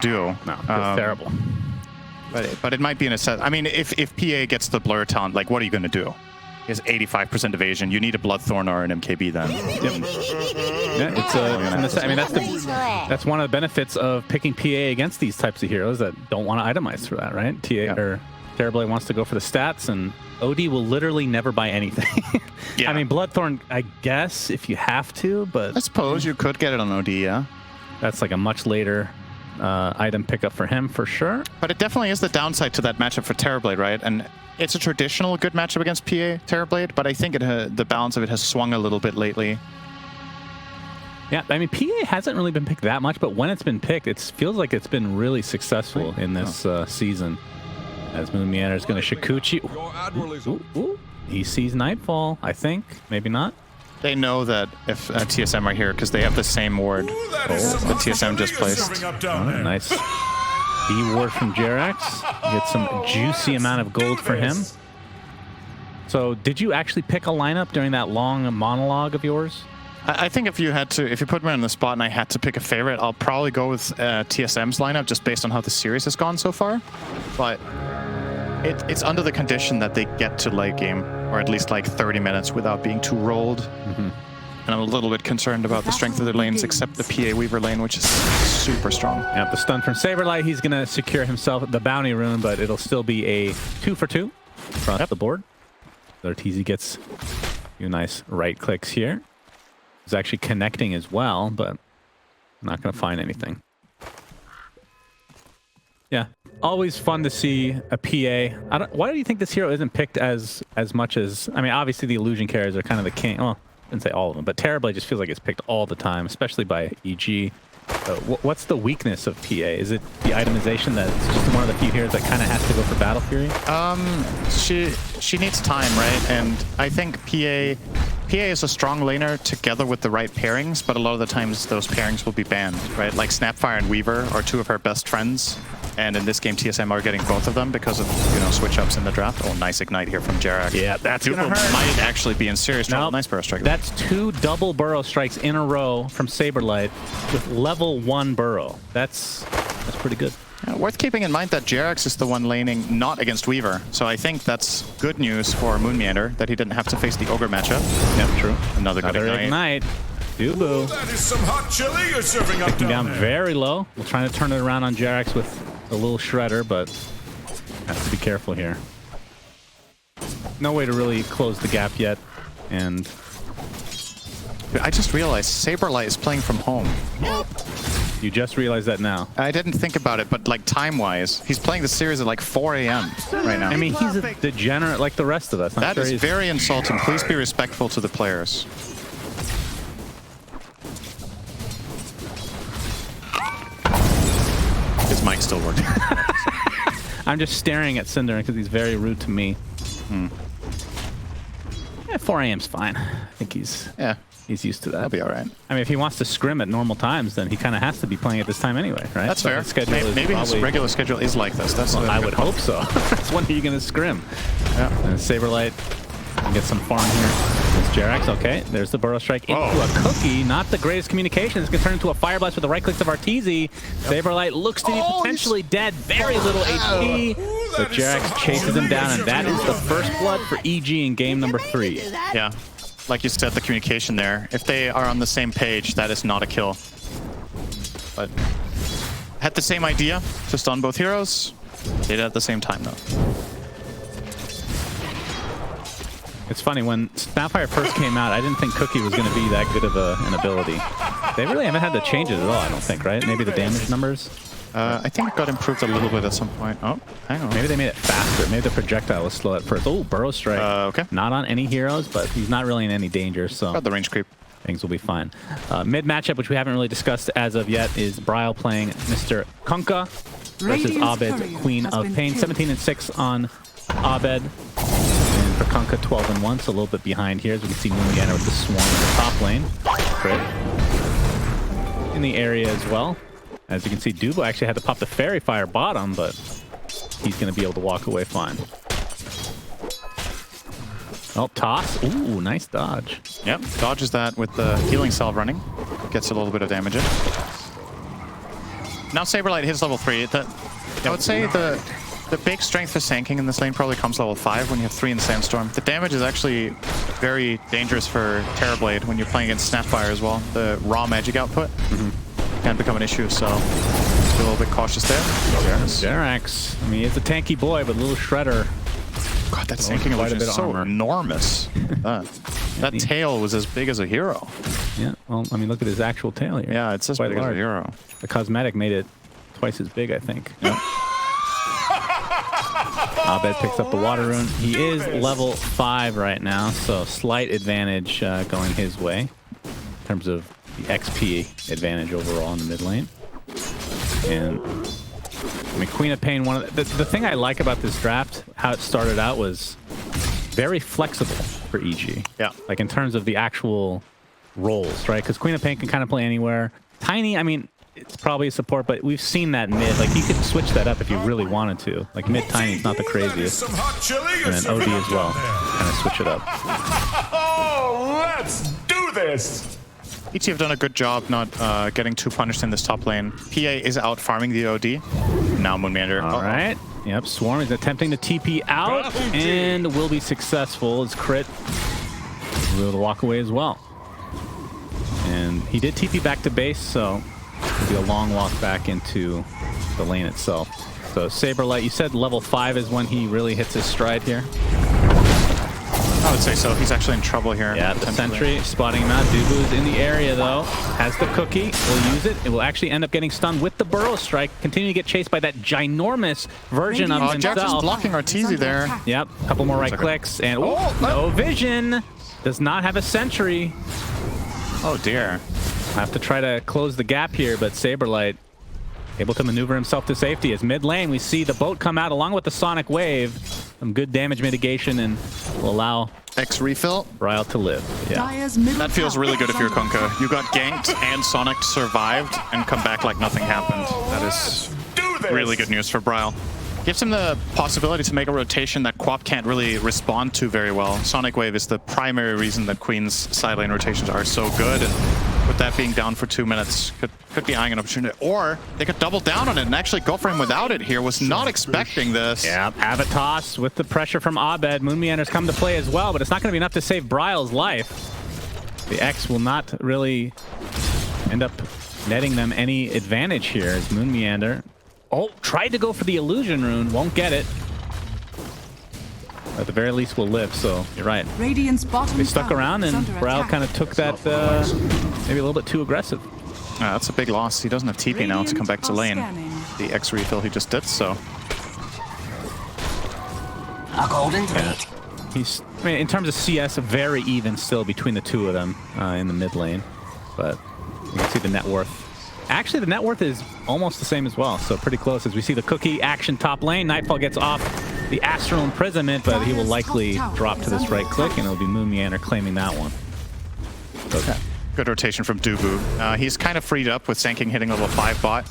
duo. No, it's terrible. But it might be an assess. I mean, if PA gets the blur taunt, like, what are you going to do? He has 85% evasion. You need a Bloodthorn or an MKB then. Yeah, I mean, that's one of the benefits of picking PA against these types of heroes that don't want to itemize for that, right? Or Terrorblade wants to go for the stats, and OD will literally never buy anything. I mean, Bloodthorn, I guess, if you have to, but... I suppose you could get it on OD, yeah. That's like a much later item pickup for him, for sure. But it definitely is the downside to that matchup for Terrorblade, right? And it's a traditional good matchup against PA Terrorblade, but I think the balance of it has swung a little bit lately. Yeah, I mean, PA hasn't really been picked that much, but when it's been picked, it feels like it's been really successful in this season. As Moon Meander is going to Shikuchi. He sees Nightfall, I think. Maybe not. They know that if TSM are here because they have the same ward the TSM just placed. Nice. B ward from Jerax. Get some juicy amount of gold for him. So did you actually pick a lineup during that long monologue of yours? I think if you put me on the spot and I had to pick a favorite, I'll probably go with TSM's lineup just based on how the series has gone so far. But it's under the condition that they get to late game, or at least like 30 minutes without being too rolled. And I'm a little bit concerned about the strength of their lanes, except the PA Weaver lane, which is super strong. Yeah, the stun from Saberlight, he's going to secure himself the bounty rune, but it'll still be a 2-for-2 across the board. Arteezy gets a few nice right clicks here. He's actually connecting as well, but not going to find anything. Yeah, always fun to see a PA. Why do you think this hero isn't picked as much as... I mean, obviously the illusion carriers are kind of the king. Well, I didn't say all of them, but Terrorblade just feels like it's picked all the time, especially by EG. What's the weakness of PA? Is it the itemization that it's just one of the few heroes that kind of has to go for Battle Fury? She needs time, right? And I think PA is a strong laner together with the right pairings, but a lot of the times those pairings will be banned, right? Like Snapfire and Weaver are two of her best friends, and in this game TSM are getting both of them because of, you know, switch-ups in the draft. Oh, nice ignite here from Jerax. Yeah, that's gonna hurt. Might actually be in serious trouble. Nice burrow strike. That's 2 double burrow strikes in a row from Saberlight with level 1 burrow. That's pretty good. Yeah, worth keeping in mind that Jerax is the one laning not against Weaver, so I think that's good news for Moon Meander that he didn't have to face the Ogre matchup. Yeah, true. Another good ignite. Dubu. That is some hot chili you're serving up down very low. We're trying to turn it around on Jerax with a little shredder, but has to be careful here. No way to really close the gap yet, and I just realized Saberlight is playing from home. You just realized that now. I didn't think about it, but like time-wise, he's playing the series at like 4 a.m. right now. I mean, he's a degenerate like the rest of us. That is very insulting. Please be respectful to the players. His mic still working. I'm just staring at Cinder because he's very rude to me. Yeah, 4 a.m.'s fine. I think he's used to that. That'll be all right. I mean, if he wants to scrim at normal times, then he kind of has to be playing at this time anyway, right? That's fair. Maybe his regular schedule is like this. That's I would hope so. That's when are you going to scrim? Yeah. And Saberlight can get some farm here. It's Jerax. Okay, there's the burrow strike into a cookie. Not the greatest communication. It's going to turn into a fire blast with the right clicks of Arteezy. Saberlight looks to be potentially dead. Very little HP. But Jerax chases him down, and that is the first blood for EG in game number 3. Yeah. Like you said, the communication there. If they are on the same page, that is not a kill. But had the same idea to stun both heroes. Did it at the same time, though. It's funny, when Snapfire first came out, I didn't think Cookie was going to be that good of an ability. They really haven't had to change it at all, I don't think, right? Maybe the damage numbers? I think it got improved a little bit at some point. Oh, hang on. Maybe they made it faster. Maybe the projectile was slow at first. Oh, burrow strike. Okay. Not on any heroes, but he's not really in any danger, so got the range creep. Things will be fine. Mid matchup, which we haven't really discussed as of yet, is Bryle playing Mr. Kunkka versus Abed's Queen of Pain. 17-6 on Abed. And for Kunkka, 12-1, so a little bit behind here. As we can see Moon Meander with the Swarm in the top lane. Crit. In the area as well. As you can see, Dubo actually had to pop the Fairy Fire bottom, but he's going to be able to walk away fine. Oh, toss. Ooh, nice dodge. Yep, dodges that with the healing salve running. Gets a little bit of damage in. Now Saberlight hits level 3. I would say the big strength for Sanking in this lane probably comes level 5 when you have 3 in Sandstorm. The damage is actually very dangerous for Terrorblade when you're playing against Snapfire as well. The raw magic output can become an issue, so just be a little bit cautious there. Jerax, I mean, he's a tanky boy, but a little shredder. God, that Sanking illusion is so enormous. That tail was as big as a hero. Yeah, well, I mean, look at his actual tail here. Yeah, it's as big as a hero. The cosmetic made it twice as big, I think. Yep. Abed picks up the water rune. He is level 5 right now, so slight advantage going his way in terms of the XP advantage overall in the mid lane. And I mean, Queen of Pain, the thing I like about this draft, how it started out, was very flexible for EG. Yeah. Like in terms of the actual roles, right? Because Queen of Pain can kind of play anywhere. Tiny, I mean, it's probably a support, but we've seen that mid. Like, you could switch that up if you really wanted to. Like, mid Tiny is not the craziest. And then OD as well. Kind of switch it up. Oh, let's do this! ET have done a good job not getting too punished in this top lane. PA is out farming the OD. Now Moonmeander. All right. Yep, Swarm is attempting to TP out and will be successful as Crit will be able to walk away as well. And he did TP back to base, so it'll be a long walk back into the lane itself. So Saberlight, you said level 5 is when he really hits his stride here? I would say so. He's actually in trouble here. Yeah, the sentry spotting him out. Dubu's in the area though. Has the cookie. Will use it. It will actually end up getting stunned with the burrow strike. Continue to get chased by that ginormous version of himself. Jackson's blocking Arteezy there. Yep. A couple more right clicks and no vision. Does not have a sentry. Oh dear. Have to try to close the gap here, but Saberlight able to maneuver himself to safety. As mid lane, we see the boat come out along with the Sonic Wave. Some good damage mitigation and will allow X refill. Ryle to live. Yeah. That feels really good if you're Kunkka. You got ganked and Sonic survived and come back like nothing happened. That is really good news for Bryle. Gives him the possibility to make a rotation that Quap can't really respond to very well. Sonic Wave is the primary reason that Queen's side lane rotations are so good. And with that being down for 2 minutes, could be eyeing an opportunity. Or they could double down on it and actually go for him without it here. Was not expecting this. Yeah, Avatos with the pressure from Abed. Moonmeander's come to play as well, but it's not going to be enough to save Bryle's life. The X will not really end up netting them any advantage here as Moonmeander tried to go for the illusion rune, won't get it. At the very least will live, so you're right. They stuck around and Bryle kind of took that maybe a little bit too aggressive. That's a big loss. He doesn't have TP now to come back to lane. The X refill he just did, so. A golden thread. He's, I mean, in terms of CS, very even still between the two of them in the mid lane. But you can see the net worth. Actually, the net worth is almost the same as well, so pretty close as we see the cookie action top lane. Nightfall gets off the Astral Imprisonment, but he will likely drop to this right click, and it'll be Moonmeander claiming that one. Okay. Good rotation from Dubu. He's kind of freed up with Sanking hitting level 5 bot.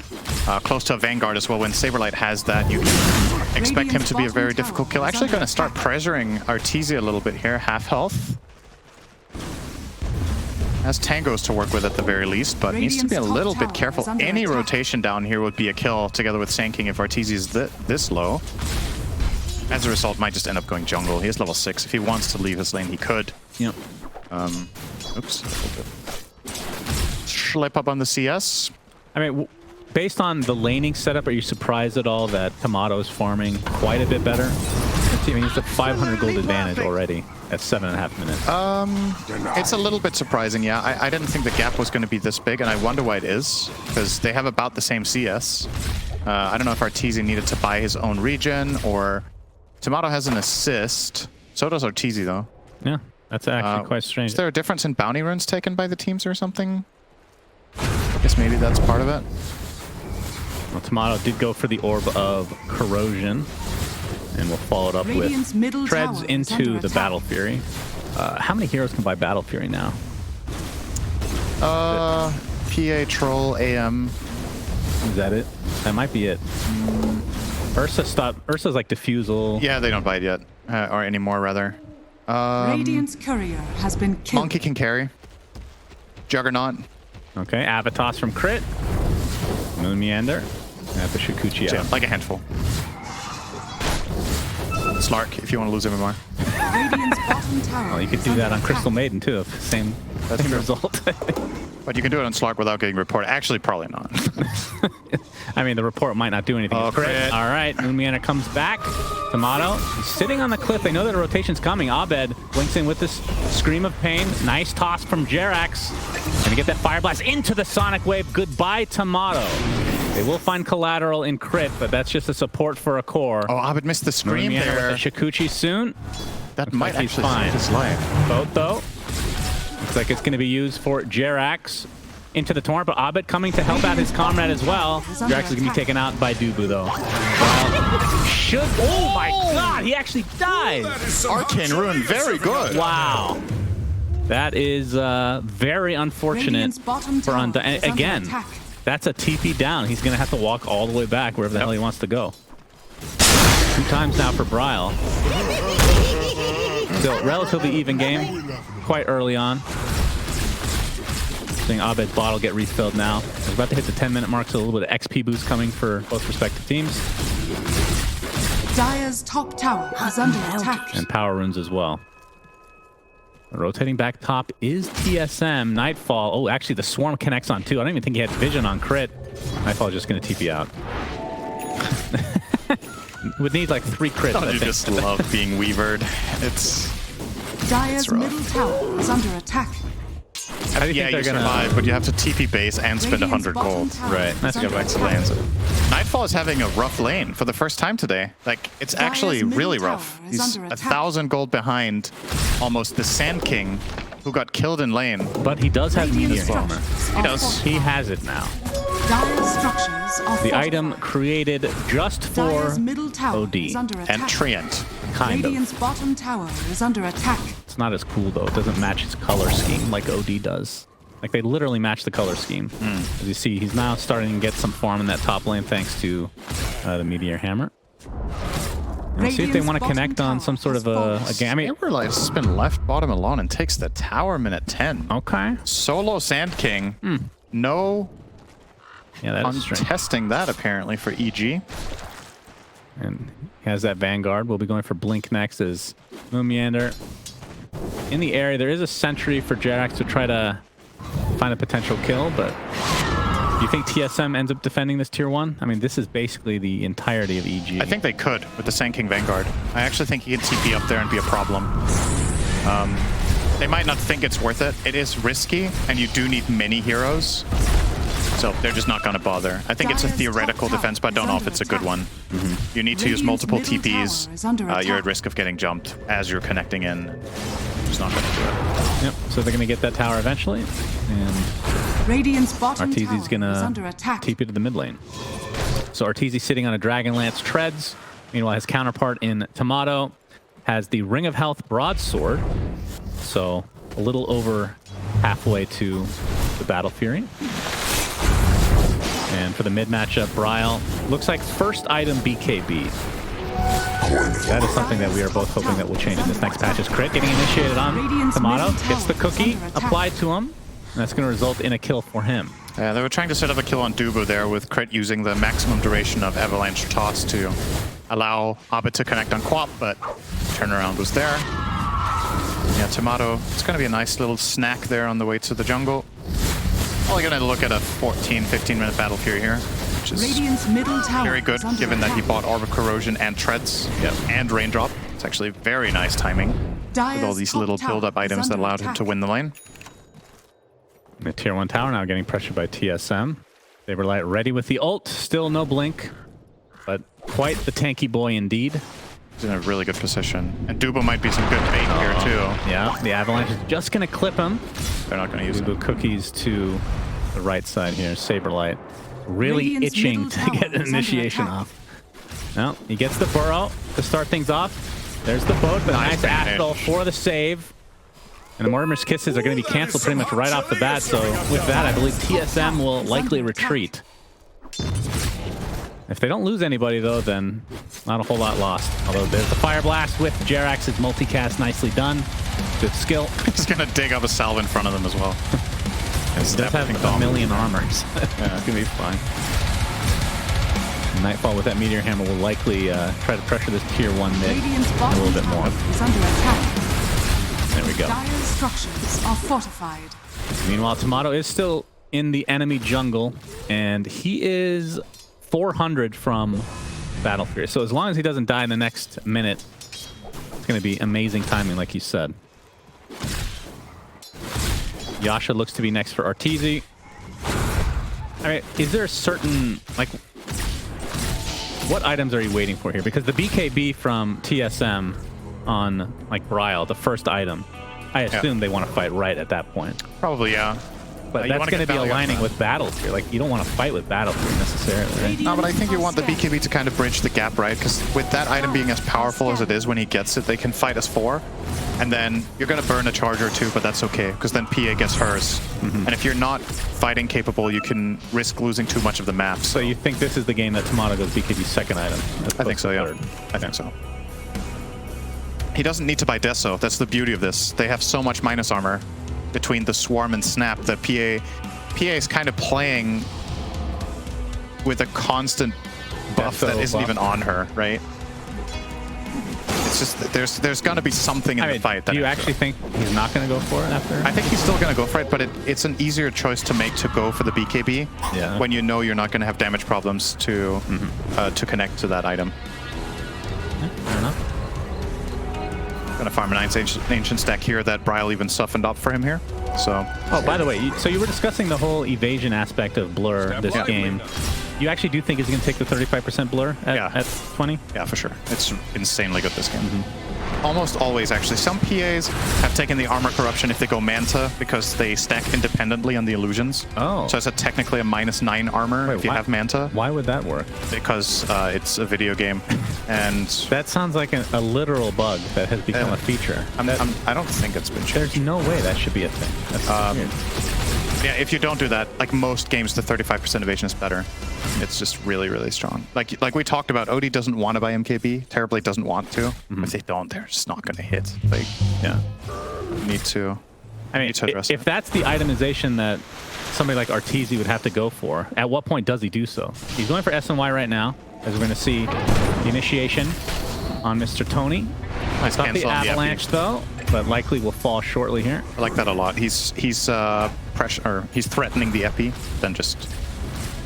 Close to a Vanguard as well. When Saberlight has that, you can expect him to be a very difficult kill. Actually going to start pressuring Arteezy a little bit here. Half health. Has Tangos to work with at the very least, but needs to be a little bit careful. Any rotation down here would be a kill together with Sanking if Arteezy is this low. As a result, might just end up going jungle. He has level 6. If he wants to leave his lane, he could. Yep. Oops. Slip up on the CS. I mean, based on the laning setup, are you surprised at all that Tomato's farming quite a bit better? I mean, he's at 500 gold advantage already at 7.5 minutes. It's a little bit surprising, yeah. I didn't think the gap was going to be this big, and I wonder why it is, because they have about the same CS. I don't know if Arteezy needed to buy his own regen, or Tomato has an assist. So does Arteezy, though. Yeah, that's actually quite strange. Is there a difference in bounty runes taken by the teams or something? I guess maybe that's part of it. Well, Tomato did go for the Orb of Corrosion. And we'll follow it up with Treads into the Battle Fury. How many heroes can buy Battle Fury now? PA, Troll, AM. Is that it? That might be it. Ursa stopped. Ursa's like Diffusal. Yeah, they don't buy it yet. Or anymore, rather. Radiant's courier has been killed. Monkey can carry. Juggernaut. Okay, Avatos from Crit. Moon Meander. And have the Shikuchi Yeah, out. like a handful. Slark, if you want to lose him more. Radiant's bottom tower. Well, you could is do that under on Crystal attack. Maiden too. Same result. But you can do it on Slark without getting reported. Actually, probably not. I mean, the report might not do anything. Oh, crit. All right, Moon Meander comes back. Tomato is sitting on the cliff. They know that a rotation's coming. Abed blinks in with this scream of pain. Nice toss from Jerax. Gonna get that Fire Blast into the Sonic Wave. Goodbye, Tomato. They will find collateral in crit, but that's just a support for a core. Oh, Abed missed the Moon scream Meander there. with the Shikuchi soon. That Looks might like he's actually fine. save his life. Both though. Looks like it's going to be used for Jerax into the torrent, but Abed coming to help out his comrade as well. Jerax is going to be taken out by Dubu though. Oh my god, he actually died. Arcane Ruin, very good. Wow. That is very unfortunate Radiant's bottom for tower Undyne. is under Again, attack. that's a TP down. He's going to have to walk all the way back wherever the hell he wants to go. 2 times now for Bryle. Still relatively even game, quite early on. Seeing Abed's bottle get refilled now. We're about to hit the 10-minute mark, so a little bit of XP boost coming for both respective teams. Dire's top tower is under attack. And power runes as well. Rotating back top is TSM. Nightfall. Oh, actually, the Swarm connects on 2. I don't even think he had vision on crit. Nightfall just going to TP out. Would need like 3 crits, Don't I you think. just love being weavered? It's Dire's rough. middle tower is under attack. How do you yeah, think you they're going survive, but you have to TP base and spend Radiant's 100 bottom gold. tower Right. is That's under good. Back to attack. lanes. Nightfall is having a rough lane for the first time today. Like, it's Dire's actually middle really tower rough. is He's under attack. 1,000 gold behind almost the Sand King, who got killed in lane. But he does have Radiant Meteor Armor. structures He are does. fortified. He has it now. Dire's structures are The item fortified. created just for Dire's middle tower OD. is under attack. And Treant. Kind Radiant's of. bottom tower is under attack. It's not as cool though. It doesn't match his color scheme like OD does. Like they literally match the color scheme. As you see, he's now starting to get some farm in that top lane thanks to the Meteor Hammer. And we'll see if they Radiant's want to bottom connect on tower some sort has of a fallen. game. I mean, Everlight has been left bottom alone and takes the tower minute 10. okay. Solo Sand King. No Yeah, that is strange. untesting that apparently for EG. And he has that Vanguard. We'll be going for Blink next as Moon Meander. In the area, there is a sentry for Jerax to try to find a potential kill, but do you think TSM ends up defending this tier 1? I mean, this is basically the entirety of EG. I think they could with the Sand King Vanguard. I actually think he can TP up there and be a problem. They might not think it's worth it. It is risky, and you do need many heroes. So they're just not going to bother. I think it's a Dire's theoretical top defense, but I don't tower know is if it's a under good one. attack. You need to use Radiant's multiple middle TPs. tower is under You're at attack. risk of getting jumped as you're connecting in. Just not going to do it. Yep, so they're going to get that tower eventually. And Radiant's bottom Arteezy's tower going is to under attack. TP to the mid lane. So Arteezy sitting on a Dragonlance Treads. Meanwhile, his counterpart in Tomato has the Ring of Health Broadsword. So a little over halfway to the Battle Fury. And for the mid matchup, Bryle looks like first item BKB. That is something that we are both hoping that will change in this next patch. Is crit getting initiated on Radiant's Tomato. middle Gets the tower is cookie under attack. applied to him. And that's going to result in a kill for him. Yeah, they were trying to set up a kill on Dubu there with Crit using the maximum duration of Avalanche Toss to allow Abed to connect on Quap, but turnaround was there. Yeah, Tomato, it's going to be a nice little snack there on the way to the jungle. Probably going to look at a 14, 15-minute Battle Fury here, which is Radiant's middle tower very good, is under given that he attack. bought Orb of Corrosion and Treads and Raindrop. It's actually very nice timing with all Dire's these top little tower build-up is items that under allowed him to attack. win the lane. The tier 1 tower now getting pressured by TSM. Saberlight ready with the ult. Still no blink, but quite the tanky boy indeed. He's in a really good position. And Dubu might be some good bait here, too. Yeah, the Avalanche is just going to clip him. They're not going to use Dubu it. cookies to the right side here. Saberlight really Radiant's itching middle to get tower an is under initiation attack. off. Well, he gets the burrow to start things off. There's the boat, but Nice nice finish. Astral for the save. And the Mortimer's Kisses are going to be canceled pretty much right off the bat. So with that, I believe TSM will likely retreat. If they don't lose anybody, though, then not a whole lot lost. Although there's the Fire Blast with Jerax's multicast nicely done. Good skill. He's going to dig up a salve in front of them as well. He does have a million armors. Yeah, it's going to be fine. Nightfall with that Meteor Hammer will likely try to pressure this tier 1 mid Radiant's a bottom little bit tower more. is under attack. There we go. Dire's structures are fortified. Meanwhile, Tomato is still in the enemy jungle, and he is 400 from Battle Fury. So as long as he doesn't die in the next minute, it's going to be amazing timing, like you said. Yasha looks to be next for Arteezy. All right, is there a certain, like, what items are you waiting for here? Because the BKB from TSM on, like, Bryle, the first item, I assume they want to fight right at that point. Probably, yeah. But You that's wanna going to get be value aligning up with Battle Fury. Like, you don't want to fight with Battle Fury necessarily, right? No, but I think you want the BKB to kind of bridge the gap, right? Because with that item being as powerful as it is when he gets it, they can fight as 4. And then you're going to burn a charge or 2, but that's okay, because then PA gets hers. And if you're not fighting capable, you can risk losing too much of the map. So you think this is the game that Tomato goes BKB's second item? I think so, yeah. I think so. He doesn't need to buy Deso. That's the beauty of this. They have so much minus armor between the Swarm and Snap that PA is kind of playing with a constant buff that isn't even on her, right? It's just there's gonna be something in the fight. Do you actually think he's not gonna go for it after? I think he's still gonna go for it, but it's an easier choice to make to go for the BKB when you know you're not gonna have damage problems to connect to that item. Yeah, fair enough. Gonna farm an ancient stack here that Bryle even suffered up for him here. So. Oh, by the way, so you were discussing the whole evasion aspect of Blur this game. You actually do think he's going to take the 35% Blur at 20? Yeah, for sure. It's insanely good this game. Almost always, actually. Some PAs have taken the armor corruption if they go Manta because they stack independently on the illusions. Oh. So it's technically a -9 armor if you have Manta. Why would that work? Because it's a video game. And that sounds like a literal bug that has become a feature. I don't think it's been changed. There's no way that should be a thing. That's weird. Yeah, if you don't do that, like most games, the 35% evasion is better. It's just really, really strong. Like we talked about, OD doesn't want to buy MKB. Terrorblade doesn't want to. If they don't, they're just not going to hit. Like, yeah, you need to. I mean, if that's the itemization that somebody like Arteezy would have to go for, at what point does he do so? He's going for SNY right now, as we're going to see the initiation on Mr. Tony. Nice Not the avalanche though, but likely will fall shortly here. I like that a lot. He's threatening the epi, then just.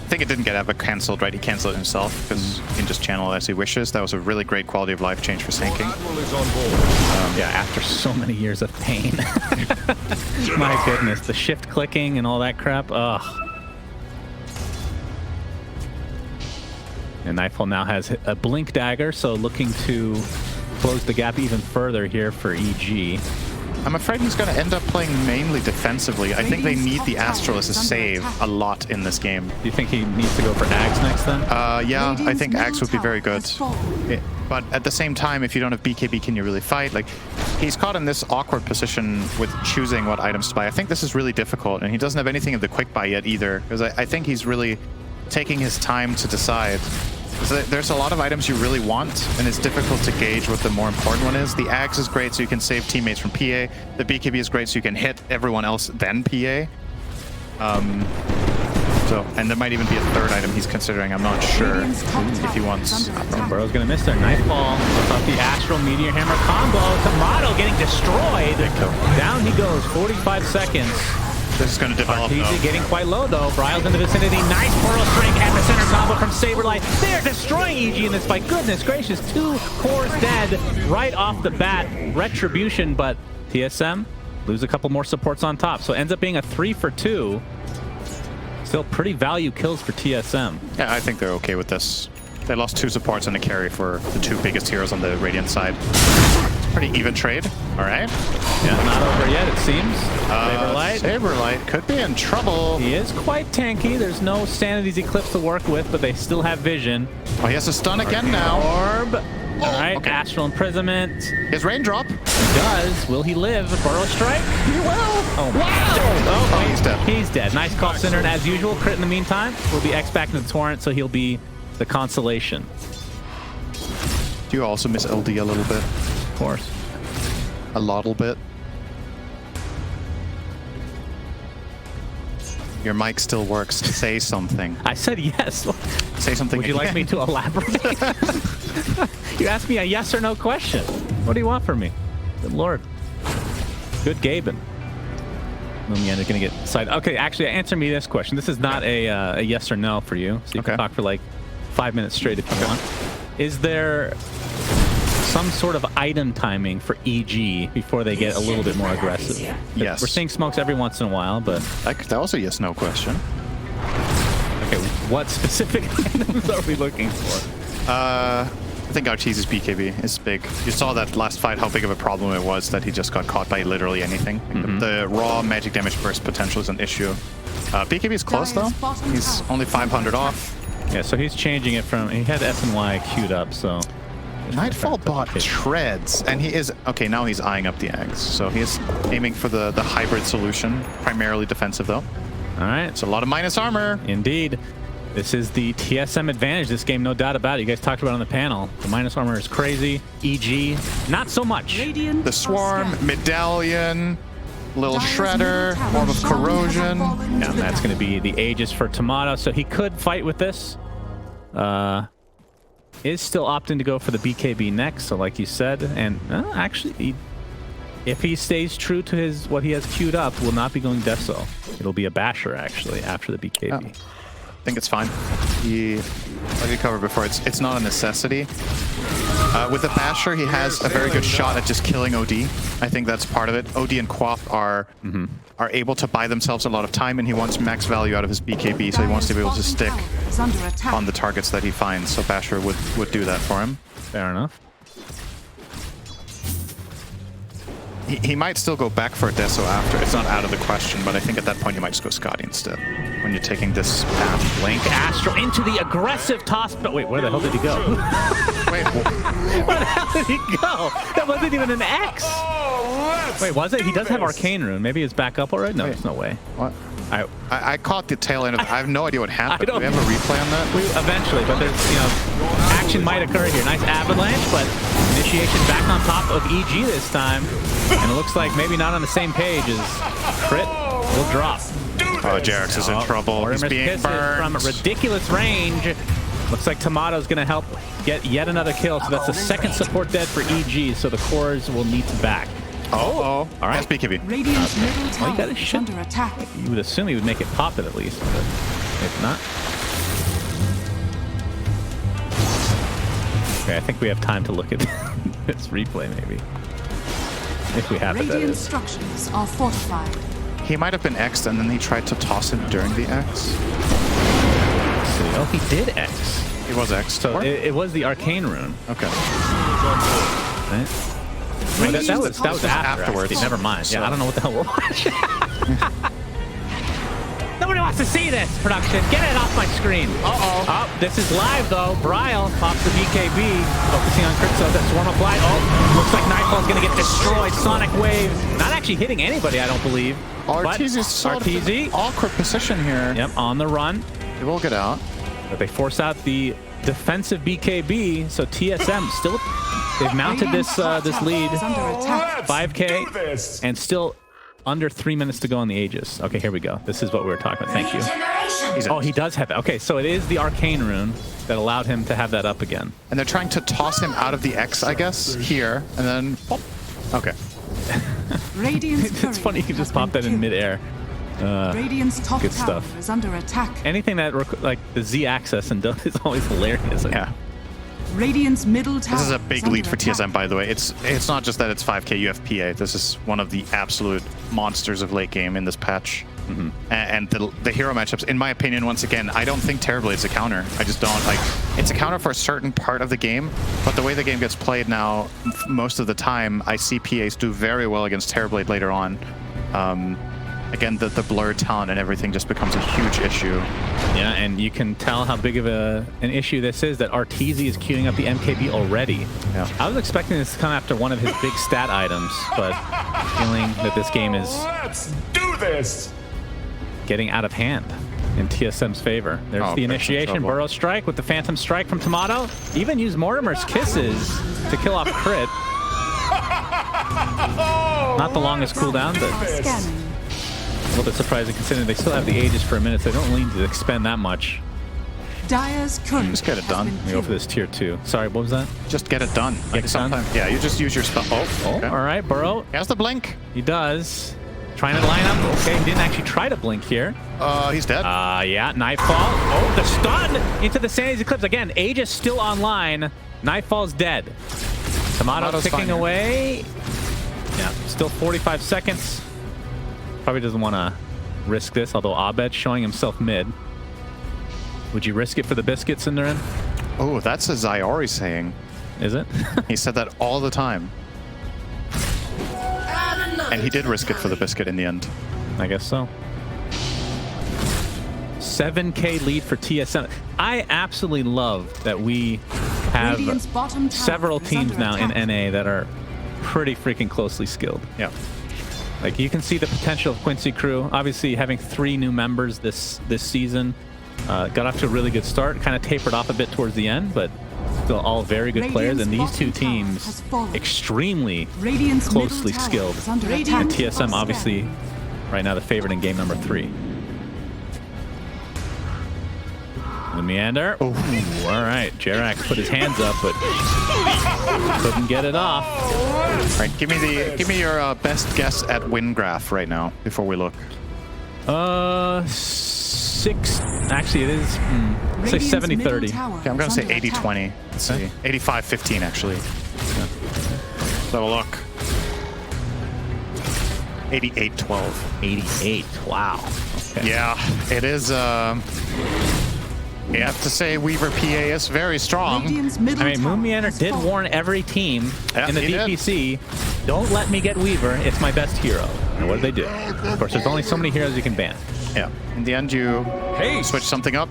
I think it didn't get ever cancelled, right? He cancelled it himself because he can just channel as he wishes. That was a really great quality of life change for sinking. Yeah, after so many years of pain. My goodness, the shift clicking and all that crap. Ugh. And Nightfall now has a blink dagger, so looking to close the gap even further here for EG. I'm afraid he's going to end up playing mainly defensively. I think they need the Astral as a save a lot in this game. Do you think he needs to go for Ags next then? Yeah, I think Ags would be very good. But at the same time, if you don't have BKB, can you really fight? Like, he's caught in this awkward position with choosing what items to buy. I think this is really difficult, and he doesn't have anything of the quick buy yet either, because I think he's really taking his time to decide. There's a lot of items you really want, and it's difficult to gauge what the more important one is. The Axe is great, so you can save teammates from PA. The BKB is great, so you can hit everyone else, then PA. And there might even be a third item he's considering. I'm not sure if he wants. Burrow's gonna miss their Nightfall. Off the Astral Meteor Hammer combo. Tomato getting destroyed. Down he goes. 45 seconds. This is going to develop, Arteezy getting quite low, though. Bryle's in the vicinity. Nice Pearl String at the center combo from Saberlight. They're destroying EG in this fight. Goodness gracious, 2 cores dead right off the bat. Retribution, but TSM lose a couple more supports on top. So it ends up being a 3 for 2. Still pretty value kills for TSM. Yeah, I think they're okay with this. They lost 2 supports and a carry for the 2 biggest heroes on the Radiant side. Pretty even trade. All right. Yeah, not over yet, it seems. Saberlight could be in trouble. He is quite tanky. There's no Sanity's Eclipse to work with, but they still have vision. Oh, he has a stun again now. Orb. All right, okay. Astral Imprisonment. His raindrop. He does. Will he live? Burrow Strike? He will. Oh, wow. Oh, he's dead. He's dead. Nice call, Cinder. And as usual, crit in the meantime. Will be X back into the Torrent, so he'll be the consolation. Do you also miss LD a little bit? Of course. A little bit. Your mic still works. Say something. I said yes. say something. Would you like me to elaborate? You asked me a yes or no question. What do you want from me? Good lord. Good Gaben. Lumiana's gonna get side. Okay, actually, answer me this question. This is not a yes or no for you, so you can talk for like 5 minutes straight if you want. Is there some sort of item timing for EG before they get a little bit more aggressive? Yes. We're seeing smokes every once in a while, but That was a yes/no question. okay, what specific items are we looking for? I think Arteezy's BKB is big. You saw that last fight, how big of a problem it was that he just got caught by literally anything. The raw magic damage burst potential is an issue. BKB is close though. He's only 500 off. Yeah, so he's changing it from, he had S and Y queued up, so. Nightfall bot treads, and he is, okay, now he's eyeing up the eggs. So he is aiming for the hybrid solution, primarily defensive though. All right. It's a lot of minus armor. Indeed. This is the TSM advantage this game, no doubt about it. You guys talked about it on the panel. The minus armor is crazy. EG, not so much. The Swarm, Medallion, Little Shredder, Orb of Corrosion. Yeah, and that's going to be the Aegis for Tomato, so he could fight with this. Is still opting to go for the BKB next, so like you said, and actually, if he stays true to his what he has queued up, will not be going Deso. It'll be a Basher, actually, after the BKB. Oh. I think it's fine. Like we covered before, it's not a necessity. With the Basher, he has a very good shot at just killing OD. I think that's part of it. OD and Quaff are able to buy themselves a lot of time, and he wants max value out of his BKB, so he wants to be able to stick on the targets that he finds. So Basher would do that for him. Fair enough. He might still go back for a Deso after. It's not out of the question, but I think at that point you might just go Scotty instead. When you're taking this path. Blink Astro into the aggressive toss. But wait, where the hell did he go? Wait, Where the hell did he go? That wasn't even an X. Wait, was it? He does have Arcane Rune. Maybe it's back up already? No, there's no way. what? I caught the tail end of it. I have no idea what happened. Do don't- we have a replay on that? Eventually, but there's, action might occur here. Nice avalanche, but initiation back on top of EG this time. And it looks like maybe not on the same page as Crit will drop. Oh, Jarex is in trouble. He's being burned. From ridiculous range. Looks like Tomato's going to help get yet another kill. So that's the second support dead for EG, so the cores will need to back. All right. That's BKB. Radiant's middle Well, you got tower his is shit. under attack. You would assume he would make it pop it at least, but if not. Okay, I think we have time to look at this replay, maybe. If we have it, that Radiant is. structures are fortified. He might have been X'd, and then he tried to toss him during the X. Oh, he did X. He was X'd. So it was the Arcane Rune. Okay. Right? Well, that was afterwards. afterwards. Never mind. So- Yeah, I don't know what the hell we're watching. Nobody wants to see this, production. Get it off my screen. Oh, this is live, though. Bryle off the BKB. Focusing on Crypto. That Swarm applied. Oh, looks like Nightfall's going to get destroyed. Sonic Wave. Not actually hitting anybody, I don't believe. Arteezy's sort of Arteezy. an awkward position here. Yep, on the run. He will get out. But they force out the defensive BKB, so TSM still, they've mounted this lead, Is under attack. 5K, Do this. and still under 3 minutes to go on the Aegis. Okay, here we go. This is what we were talking about. Thank you. He's Oh, he does have it. Okay, so it is the Arcane Rune that allowed him to have that up again. And they're trying to toss him out of the X, I guess, here, and then pop. Okay. Radiant's It's funny you can courier just has pop been that in killed. midair. Radiant's top good tower stuff. is under attack. Anything that, like the Z access and is always hilarious. Yeah. Radiant's middle tower. This is a big under lead for attack. TSM, by the way. It's not just that it's 5k, you have PA. This is one of the absolute monsters of late game in this patch. And the hero matchups, in my opinion, once again, I don't think Terrorblade's a counter. I just don't. Like, it's a counter for a certain part of the game, but the way the game gets played now, most of the time, I see PAs do very well against Terrorblade later on. Again, the blur talent and everything just becomes a huge issue. Yeah, and you can tell how big of an issue this is that Arteezy is queuing up the MKB already. Yeah. I was expecting this to come after one of his big stat items, but feeling that this game is Let's do this. getting out of hand in TSM's favor. There's Oh, the that's initiation, trouble. Burrow Strike with the Phantom Strike from Tomato. Even use Mortimer's Kisses to kill off Crit. Not the longest cooldown, but Scanning. a little bit surprising considering they still have the Aegis for a minute, so they don't need to expend that much. Dire's courier Just get it has done. been Let me go for killed. this tier 2. Sorry, what was that? Just get it done. Get it done? Sometimes, yeah, you just use your spell. Oh, okay. All right, Burrow. He has the blink. He does. Trying to line up. Okay, he didn't actually try to blink here. He's dead. Yeah, Nightfall. Oh, the stun into the Sandy's Eclipse. Again, Aegis still online. Nightfall's dead. Tomato Tomato's ticking fine here. away. Yeah, still 45 seconds. Probably doesn't want to risk this, although Abed's showing himself mid. Would you risk it for the biscuit, Cinderin? Oh, that's a Zyori saying. Is it? He said that all the time. And he did risk it for the biscuit in the end. I guess so. 7K lead for TSM. I absolutely love that we have Radiant's bottom tower several is teams under now attack. in NA that are pretty freaking closely skilled. Yeah. Like, you can see the potential of Quincy Crew. Obviously, having 3 new members this season got off to a really good start. Kind of tapered off a bit towards the end, but still all very good players. And these two teams extremely Radiant's middle closely tower skilled. is under And attack. TSM obviously right now the favorite in game number 3. The meander. Ooh, all right. Jerax put his hands up, but couldn't get it off. All right, give me your best guess at win graph right now before we look. 6. Actually, it is. Say Radiant's 70-30. middle tower Okay, I'm gonna is say under attack. 80-20. Let's see. 85-15 actually. Yeah. Let's have a look. 88-12. 88. Wow. Okay. Yeah, it is. You have to say Weaver PA is very strong. Radiant's middle I mean, tower Moon Meander has did fallen. warn every team Yeah, in the he did. DPC, don't let me get Weaver. It's my best hero. And what did they do? Of course, there's only so many heroes you can ban. Yeah. In the end, you switch something up.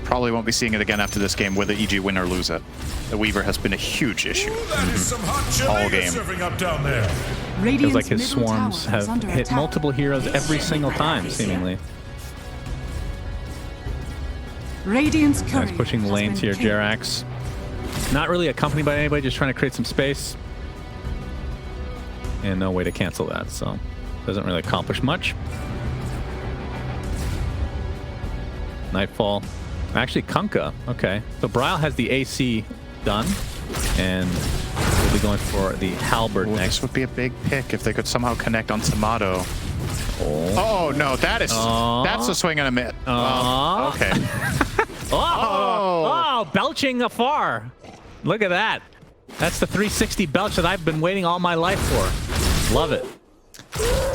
Probably won't be seeing it again after this game, whether EG win or lose it. The Weaver has been a huge issue. That is some hot All Jamaica game. serving up down there. Feels Radiant's like his middle swarms tower is have under hit attack. multiple heroes every single time, seemingly. Radiant's Now courier he's pushing the has lanes been here, killed. Jerax. Not really accompanied by anybody, just trying to create some space. And no way to cancel that, so doesn't really accomplish much. Nightfall. Actually, Kunkka. Okay. So Bryle has the AC done. And we'll be going for the Halberd Ooh, next. this would be a big pick if they could somehow connect on Tomato. Oh no, that's a swing and a miss. Okay. Oh, belching afar. Look at that. That's the 360 belch that I've been waiting all my life for. Love it.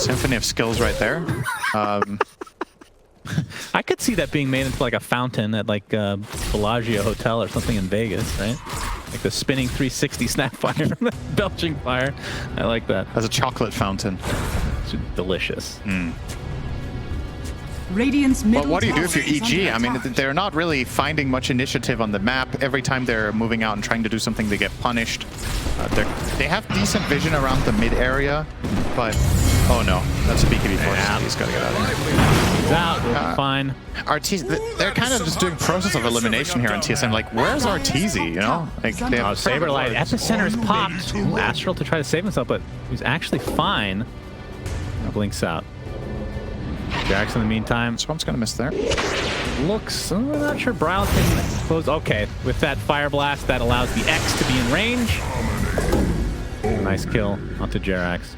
Symphony of skills right there. I could see that being made into like a fountain at like Bellagio Hotel or something in Vegas, right? Like the spinning 360 snapfire, belching fire. I like that. As a chocolate fountain. It's delicious. Radiant's middle But what do you do if tower you're is EG? under I mean, attack. they're not really finding much initiative on the map. Every time they're moving out and trying to do something, they get punished. They have decent vision around the mid area, but oh no, that's a BKB force. Yeah. He's gotta get out of here. He's out. We'll be fine. Arteezy, they're kind of just doing process of elimination here on TSM. Like, where's Arteezy? You know, like they Oh, have Saberlight. Epicenter's popped. Ooh, Astral to try to save himself, but he's actually fine. Now blinks out. Jerax in the meantime. Swamp's gonna miss there. Looks, I'm not sure Bryle can close. Okay, with that Fire Blast, that allows the X to be in range. Nice kill onto Jerax.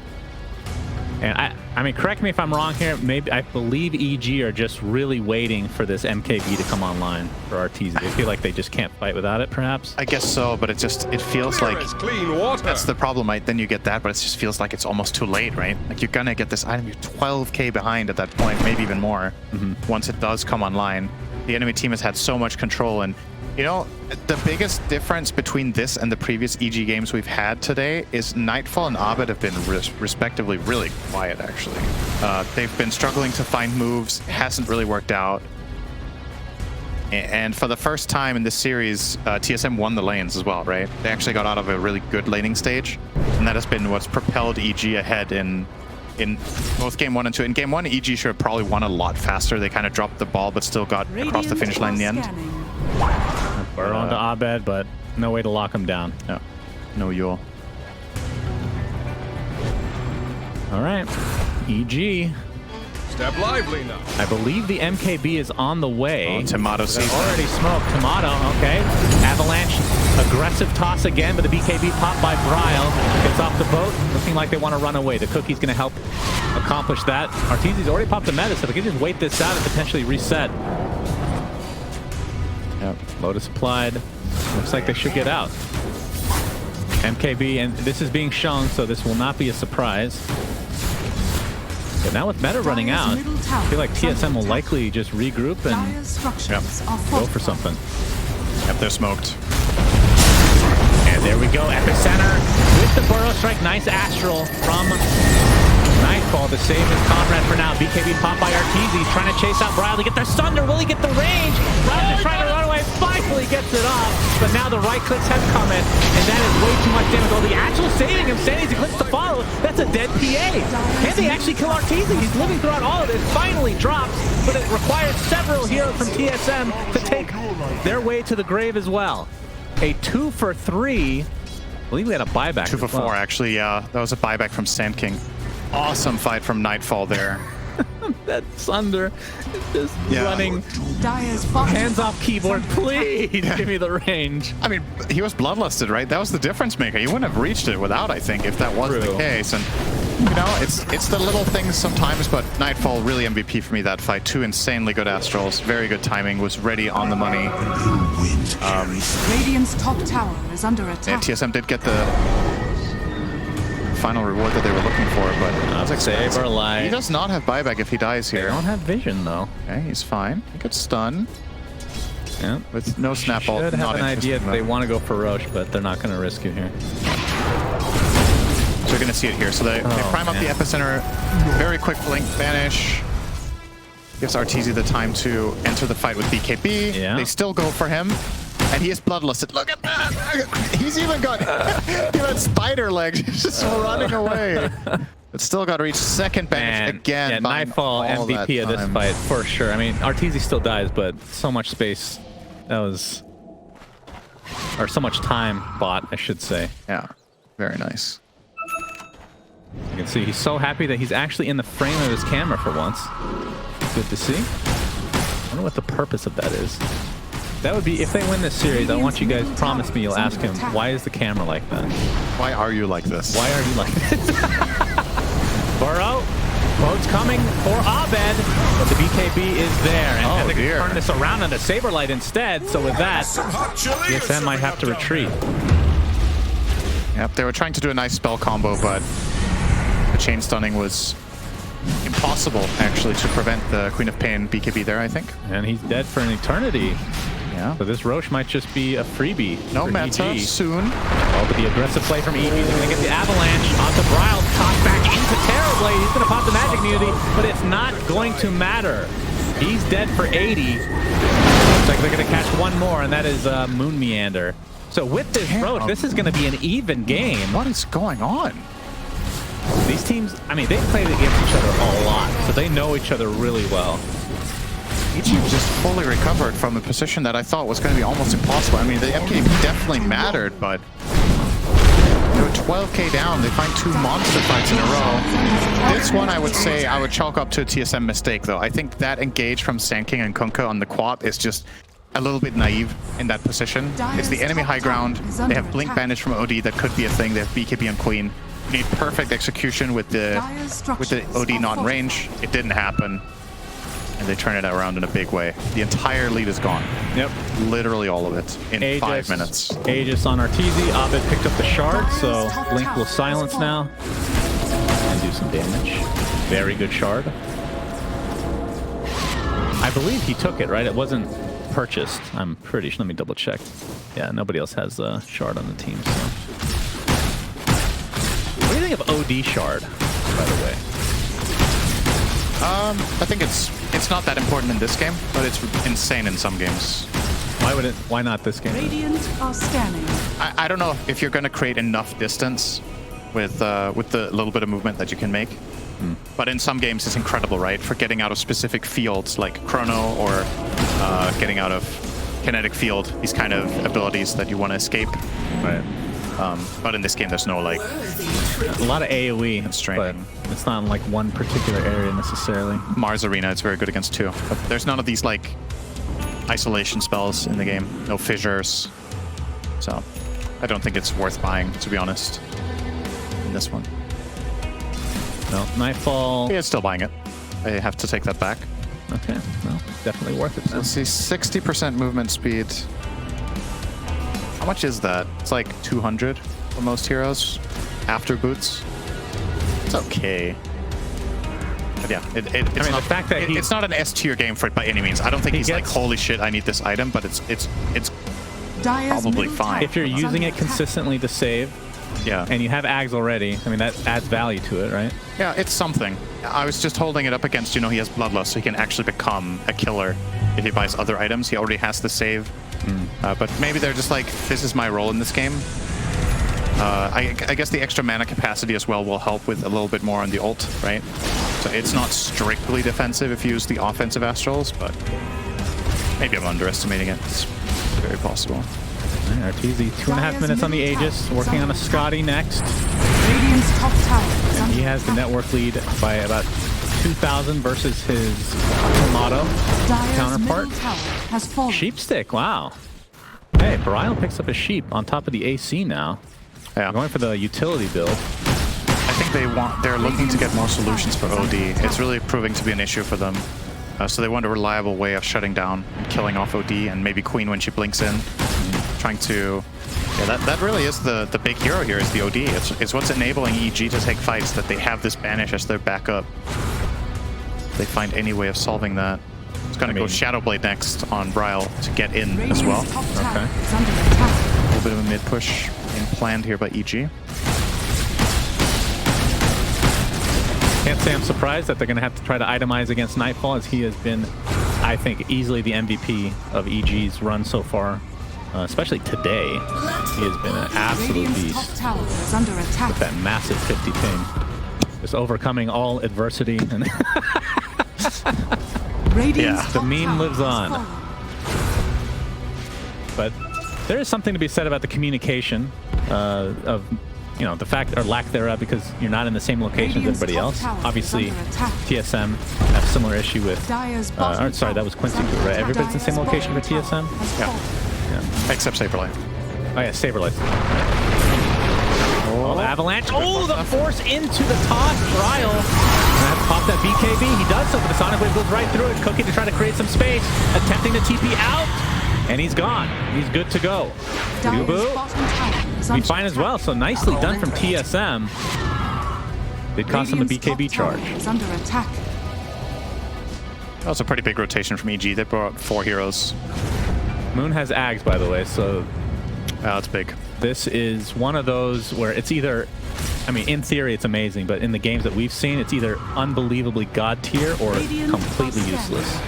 And I mean, correct me if I'm wrong here. Maybe I believe EG are just really waiting for this MKB to come online for Arteezy. They feel like they just can't fight without it, perhaps. I guess so, but it feels like Clean water. that's the problem, right? Then you get that, but it just feels like it's almost too late, right? Like you're gonna get this item, you're 12k behind at that point, maybe even more. Once it does come online, the enemy team has had so much control, and you know, the biggest difference between this and the previous EG games we've had today is Nightfall and Abed have been respectively really quiet, actually. They've been struggling to find moves, it hasn't really worked out. And for the first time in this series, TSM won the lanes as well, right? They actually got out of a really good laning stage, and that has been what's propelled EG ahead in both game 1 and 2. In game 1, EG should have probably won a lot faster. They kind of dropped the ball, but still got across the finish line in the end. Burrow onto Abed, but no way to lock him down. Yeah, no Yule. All right, EG Step lively now. I believe the MKB is on the way. Oh, Tomato sees that. Already smoked. Tomato, okay. Avalanche, aggressive toss again, but the BKB popped by Bryle. Gets off the boat, looking like they want to run away. The Cookie's going to help accomplish that. Arteezy's already popped the meta, so they can just wait this out and potentially reset. Yep, Lotus applied. Looks like they should get out. MKB, and this is being shown, so this will not be a surprise. But now with meta running out, I feel like TSM will likely just regroup and go for something. Yep, they're smoked. And there we go, Epicenter with the Burrow Strike. Nice Astral from Nightfall to save his comrade for now. BKB popped by Arteezy, trying to chase out Bryle to get their Sunder. Will he get the range? Bryle is trying to run away, finally gets it off, but now the right clicks have come in, and that is way too much damage. Oh, the actual saving him, Sandy's eclipse to follow. That's a dead PA. Can they actually kill Arteezy? He's living throughout all of this, finally drops, but it requires several heroes from TSM to take their way to the grave as well. A 2 for 3. I believe we had a buyback. 2 for 4, actually, yeah. That was a buyback from Sand King. Awesome fight from Nightfall there. That Sunder is just running. Hands off keyboard, please give me the range. I mean, he was bloodlusted, right? That was the difference maker. He wouldn't have reached it without, I think, if that was the case. And, you know, it's the little things sometimes, but Nightfall really MVP for me that fight. 2 insanely good Astrals, very good timing, was ready on the money. Radiant's top tower is under attack. Yeah, TSM did get the final reward that they were looking for, but Saberlight. He does not have buyback if he dies here. They don't have vision though. Okay, he's fine. He could stun. Yeah, with no snap ult. Should have an idea that they want to go for Roche, but they're not going to risk you here. So you're going to see it here. So they prime up the Epicenter. Very quick blink banish. Gives Arteezy the time to enter the fight with BKB. Yeah. They still go for him. And he is bloodlusted. Look at that! He's even got spider legs. He's just running away. But still got to reach second banish again. Yeah, Nightfall MVP of this fight for sure. I mean, Arteezy still dies, but so much space. That was, or so much time bought, I should say. Yeah, very nice. You can see he's so happy that he's actually in the frame of his camera for once. Good to see. I wonder what the purpose of that is. That would be, if they win this series, I want you guys, promise me you'll ask him, why is the camera like that? Why are you like this? Why are you like this? Burrow, boat's coming for Abed, but the BKB is there. And they can turn this around on the Saberlight instead, so with that, TSM might have to retreat. Yep, they were trying to do a nice spell combo, but the chain stunning was impossible, actually, to prevent the Queen of Pain BKB there, I think. And he's dead for an eternity. Yeah. So this Roche might just be a freebie. No meta soon. Oh, but the aggressive play from EG is going to get the Avalanche onto Bryle. Toss back into Terrorblade. He's going to pop the Magic Immunity, but it's not going to matter. He's dead for 80. Looks like they're going to catch one more, and that is Moon Meander. So with this Roche, this is going to be an even game. What is going on? These teams, I mean, they've played against each other a lot, so they know each other really well. EG just fully recovered from a position that I thought was going to be almost impossible. I mean, the MKB definitely mattered, but they were 12k down. They find 2 monster fights in a row. This one, I would say, I would chalk up to a TSM mistake, though. I think that engage from Sand King and Kunkka on the quad is just a little bit naive in that position. It's the enemy high ground. They have Blink Banish from OD. That could be a thing. They have BKB on Queen. You need perfect execution with the OD not in range. It didn't happen. And they turn it around in a big way. The entire lead is gone. Yep. Literally all of it in 5 minutes. Aegis on Arteezy. Abed picked up the shard, so Blink will silence now. And do some damage. Very good shard. I believe he took it, right? It wasn't purchased. I'm pretty sure. Let me double check. Yeah, nobody else has a shard on the team, so. What do you think of OD shard, by the way? I think it's not that important in this game, but it's insane in some games. Why not this game? Radiant are scanning. I don't know if you're going to create enough distance with the little bit of movement that you can make. But in some games, it's incredible, right? For getting out of specific fields like Chrono or getting out of kinetic field, these kind of abilities that you want to escape. Right. But in this game, there's no like A lot of AoE, but straining. it's not in like one particular area necessarily. Mars Arena, it's very good against too. But there's none of these like isolation spells in the game. No fissures. So I don't think it's worth buying, to be honest, in this one. No, Nightfall. Yeah, still buying it. I have to take that back. Okay, well, definitely worth it. Let's see, 60% movement speed. How much is that? It's like 200 for most heroes after boots. It's okay. But yeah, it's the not, fact that it's not an S tier game for it by any means. I don't think he's like, holy shit, I need this item, but it's Dire's probably middle fine. tower If you're is using under it attack. consistently to save, yeah. and you have Ags already, I mean, that adds value to it, right? Yeah, it's something. I was just holding it up against, he has Bloodlust, so he can actually become a killer if he buys other items. He already has the save. But maybe they're just like, this is my role in this game. I guess the extra mana capacity as well will help with a little bit more on the ult, right? So it's not strictly defensive if you use the offensive Astrals, but maybe I'm underestimating it. It's very possible. Arteezy, 2.5 minutes on the Aegis, working on a Scotty next. Radiant's top tower is under He has the attack. network lead by about 2,000 versus his Tomato Dire's counterpart. middle tower has fallen. Sheepstick, wow. Hey, Brile picks up a sheep on top of the AC now. Yeah. Going for the utility build. I think they're looking to get more solutions for OD. It's really proving to be an issue for them. So they want a reliable way of shutting down and killing off OD, and maybe Queen when she blinks in. Trying to... Yeah, that really is the big hero here, is the OD. It's what's enabling EG to take fights, that they have this banish as their backup. They find any way of solving that. It's going to go Shadowblade next on Brile to get in as well. Radiant's top tower Okay. is under attack. A little bit of a mid push being planned here by EG. Can't say I'm surprised that they're going to have to try to itemize against Nightfall, as he has been, I think, easily the MVP of EG's run so far. Especially today. He has been an absolute Radiant's top beast. tower is under attack. That massive 50 ping. Just overcoming all adversity. And Radiant's Yeah, the top meme tower lives has on. fallen. But there is something to be said about the communication of, the fact or lack thereof, because you're not in the same location as Radiant's everybody top else. tower is Obviously, under attack. TSM have similar issue with. Dire's bottom Sorry, that was tower is Quincy under too, right? attack. Everybody's in the same Dire's location for bottom tower TSM. has Yeah. fallen. Except Saberlight. Oh yeah, Saberlight. Oh, the avalanche. Oh, the force into the top. Brile. Gonna have to pop that BKB. He does so, but the Sonic Wave goes right through it. Cookie to try to create some space. Attempting to TP out. And he's gone. He's good to go. Dire's Yubu. bottom tower is Be under fine as attack. well. So nicely done from TSM. Did cost him a Radiant's top BKB tower charge. is under attack. That was a pretty big rotation from EG. They brought 4 heroes. Moon has Ags, by the way, so That's big. this is one of those where it's either, I mean, in theory, it's amazing, but in the games that we've seen, it's either unbelievably god tier or Radiant completely are useless.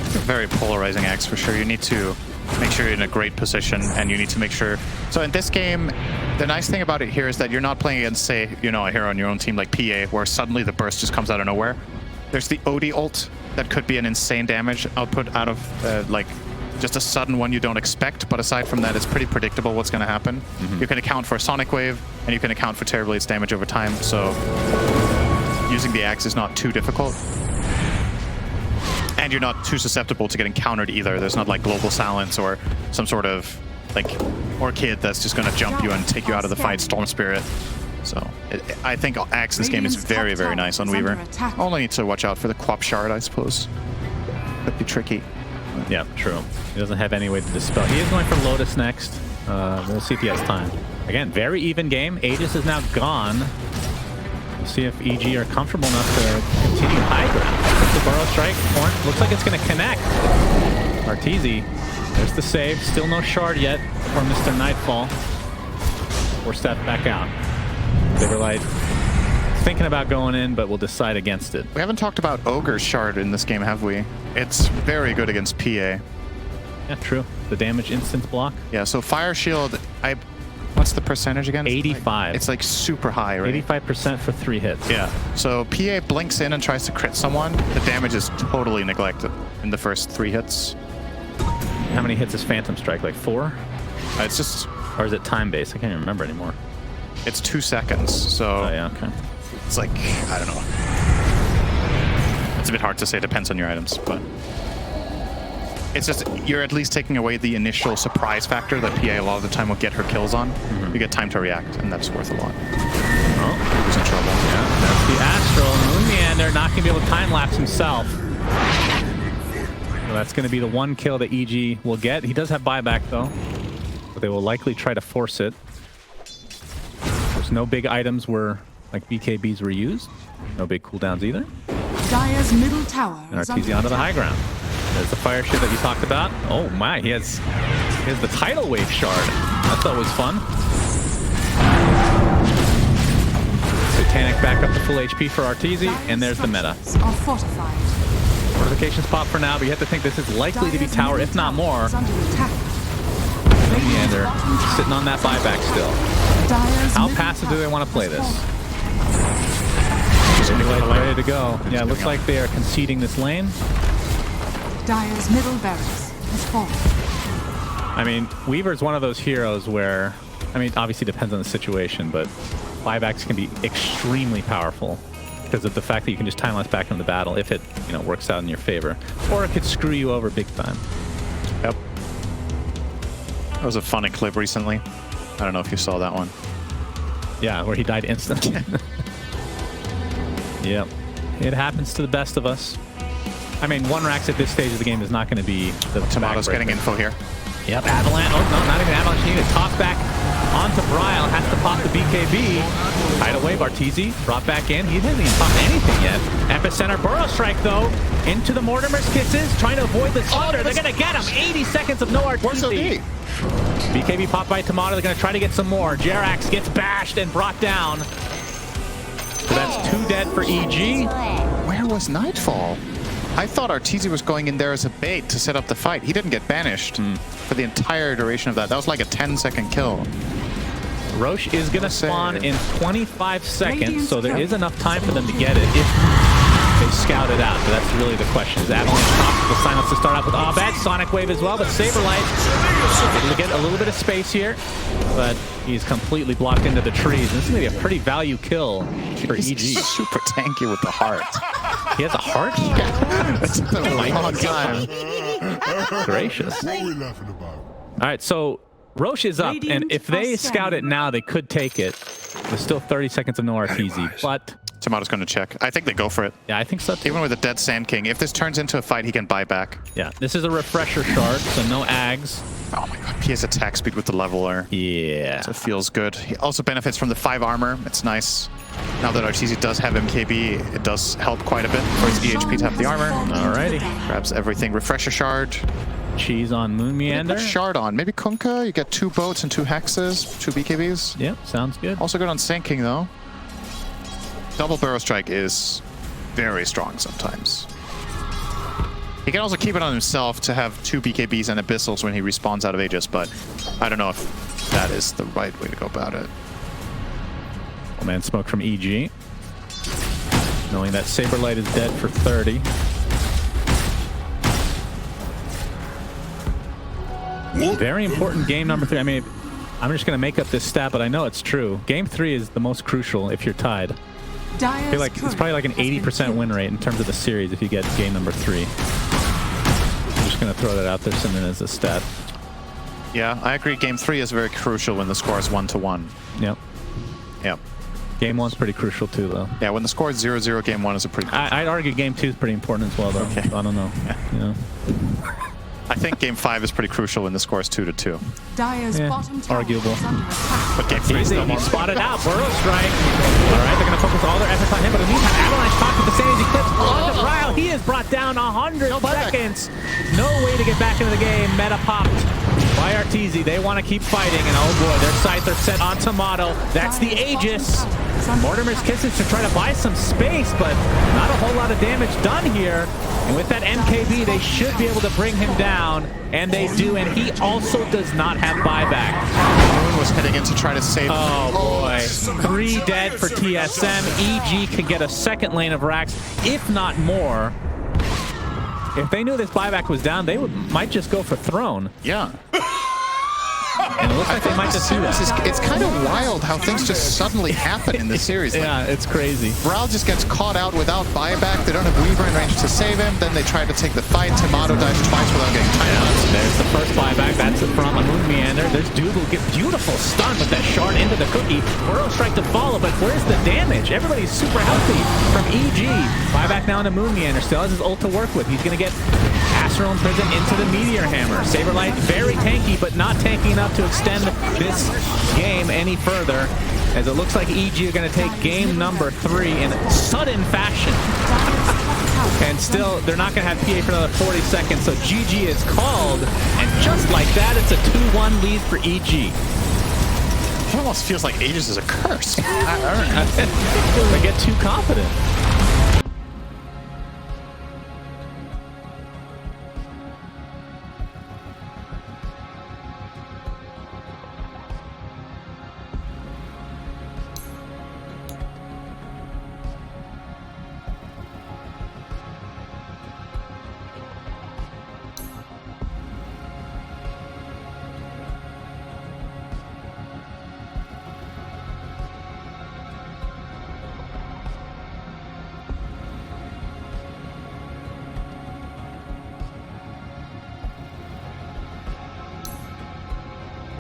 It's a very polarizing axe for sure. You need to make sure you're in a great position, and you need to make sure... So in this game, the nice thing about it here is that you're not playing against, say, a hero on your own team like PA, where suddenly the burst just comes out of nowhere. There's the OD ult that could be an insane damage output out of, just a sudden one you don't expect, but aside from that, it's pretty predictable what's going to happen. You can account for a Sonic Wave, and you can account for Terrorblade's damage over time, so using the axe is not too difficult. And you're not too susceptible to getting countered either. There's not like Global Silence or some sort of Orchid that's just going to jump you and take you out of the fight, Storm Spirit. So I think axe in this game is very, very nice on Weaver. Only need to watch out for the Quap Shard, I suppose. Could be tricky. Yeah, true. He doesn't have any way to dispel. He is going for Lotus next. We'll see if he has time. Again, very even game. Aegis is now gone. We'll see if EG are comfortable enough to continue high ground. The Burrow Strike. Horn looks like it's going to connect. Arteezy. There's the save. Still no shard yet for Mr. Nightfall. Or step back out. Saberlight thinking about going in, but we'll decide against it. We haven't talked about Ogre's Shard in this game, have we? It's very good against PA. Yeah, true. The damage instance block. Yeah, so Fire Shield, what's the percentage again? 85. It's like super high, right? 85% for 3 hits. Yeah. So PA blinks in and tries to crit someone. The damage is totally neglected in the first 3 hits. How many hits is Phantom Strike? Like 4? It's just... Or is it time-based? I can't even remember anymore. It's 2 seconds, so Oh, yeah, okay. it's like, I don't know. It's a bit hard to say, depends on your items, but it's just, you're at least taking away the initial surprise factor that PA a lot of the time will get her kills on. You get time to react, and that's worth a lot. Oh, Who's in trouble? yeah, that's the Astral. Moon Meander not going to be able to time-lapse himself. So that's going to be the one kill that EG will get. He does have buyback, though. But they will likely try to force it. There's no big items where, like, BKBs were used. No big cooldowns either. Dire's middle tower And is Arteezy under onto the high attack. ground. There's the fire shit that you talked about. Oh my, he has the tidal wave shard. That's always fun. Satanic back up to full HP for Arteezy, and there's the meta. Structures are fortified. Fortifications pop for now, but you have to think this is likely to be Dire's tower, middle if not tower more. is under attack. Meander sitting on that buyback still. Dire's How middle passive do they tower want to play has this? fallen. Ready to go. Yeah, it looks like they are conceding this lane. Dire's middle barracks has fallen. I mean, Weaver's one of those heroes where, I mean, obviously depends on the situation, but buybacks can be extremely powerful because of the fact that you can just time-lapse back into the battle if it, you know, works out in your favor. Or it could screw you over big time. Yep. That was a funny clip recently. I don't know if you saw that one. Yeah, where he died instantly. Yep. It happens to the best of us. I mean, one Rax at this stage of the game is not going to be the Tomato's backbreaker. getting info here. Yep, Avalanche. Oh, no, not even Avalanche. Needed. Toss back onto Bryle. Has to pop the BKB. Tidal wave, Arteezy. Brought back in. He hasn't even popped anything yet. Epicenter Burrow Strike, though. Into the Mortimer's Kisses. Trying to avoid the slaughter. They're going to get him. 80 seconds of no Arteezy. BKB popped by Tomato. They're going to try to get some more. Jerax gets bashed and brought down. So that's 2 dead for EG. Where was Nightfall? I thought Arteezy was going in there as a bait to set up the fight. He didn't get banished for the entire duration of that. That was like a 10-second kill. Roche is going to spawn in 25 seconds, Radiant's so there turret is enough time for them to get it if they scout it out. So that's really the question. Is Avalanche top the silence to start out with Abed, Sonic Wave as well, but Saberlight able to get a little bit of space here, but he's completely blocked into the trees. This is going to be a pretty value kill for EG. He's super tanky with the heart. He has a heart? It's been a long time. Gracious. What are we laughing about? All right, so Roche is up, and if they scout it now, they could take it. There's still 30 seconds of no Arteezy, but Tomato's going to check. I think they go for it. yeah, I think so too. Even with a dead Sand King, if this turns into a fight, he can buy back. Yeah, this is a refresher shard, so no Ags. Oh my god, he has attack speed with the leveler. Yeah. So it feels good. He also benefits from the 5 armor. It's nice. Now that Arteezy does have MKB, it does help quite a bit for his EHP to have the armor. Alrighty. Grabs everything. Refresher shard. Cheese on Moon Meander. Put shard on. Maybe Kunkka. You get 2 boats and 2 hexes, 2 BKBs. Yeah, sounds good. Also good on Sand King though. Double Barrow Strike is very strong sometimes. He can also keep it on himself to have 2 BKBs and Abyssals when he respawns out of Aegis, but I don't know if that is the right way to go about it. Oh man, smoke from EG. Knowing that Saberlight is dead for 30. Very important game number 3. I mean, I'm just going to make up this stat, but I know it's true. Game 3 is the most crucial if you're tied. I feel like it's probably like an 80% win rate in terms of the series if you get game number 3. I'm just going to throw that out there, Simon, as a stat. Yeah, I agree. Game 3 is very crucial when the score is 1-1. Yep. Yep. Game 1's pretty crucial too, though. Yeah, when the score is 0-0, game 1 is a pretty. I'd argue game 2 is pretty important as well, though. Okay. I don't know. Yeah. You know. I think game 5 is pretty crucial when the score is 2-2. Dire's Yeah, bottom tower arguable. is under attack. But game 3 is still He more. spotted out. Burrow Strike. All right, they're going to focus all their efforts on him, but in the meantime, Avalanche talks with the same as Eclipse. Onto Ryle. He is brought down 100 seconds. No way to get back into the game. Meta popped by Arteezy. They want to keep fighting, and oh boy, their sights are set on Tomato. That's the Aegis. Mortimer's Kisses to try to buy some space, but not a whole lot of damage done here. And with that MKB, they should be able to bring him down, and they do, and he also does not have buyback. Moon was heading in to try to save. Oh boy. 3 dead for TSM. EG can get a second lane of racks, if not more. If they knew this buyback was down, they might just go for Throne. Yeah. And it looks like they might just do that. It's kind of wild how things just suddenly happen in this series. Like, Yeah, it's crazy. Brawl just gets caught out without buyback. They don't have Weaver in range to save him. Then they try to take the fight. Tomato dies twice without getting timeouts. There's the first buyback. That's from a Moon Meander. There's Dude will get beautiful stun with that shard into the cookie. Burrow strike to follow, but where's the damage? Everybody's super healthy from EG. Buyback now into Moon Meander. Still has his ult to work with. He's going to get Astral Imprison into the Meteor Hammer. Saberlight very tanky, but not tanky enough to extend this game any further, as it looks like EG are going to take game number 3 in sudden fashion. And still, they're not going to have PA for another 40 seconds, so GG is called. And just like that, it's a 2-1 lead for EG. It almost feels like Aegis is a curse. They get too confident.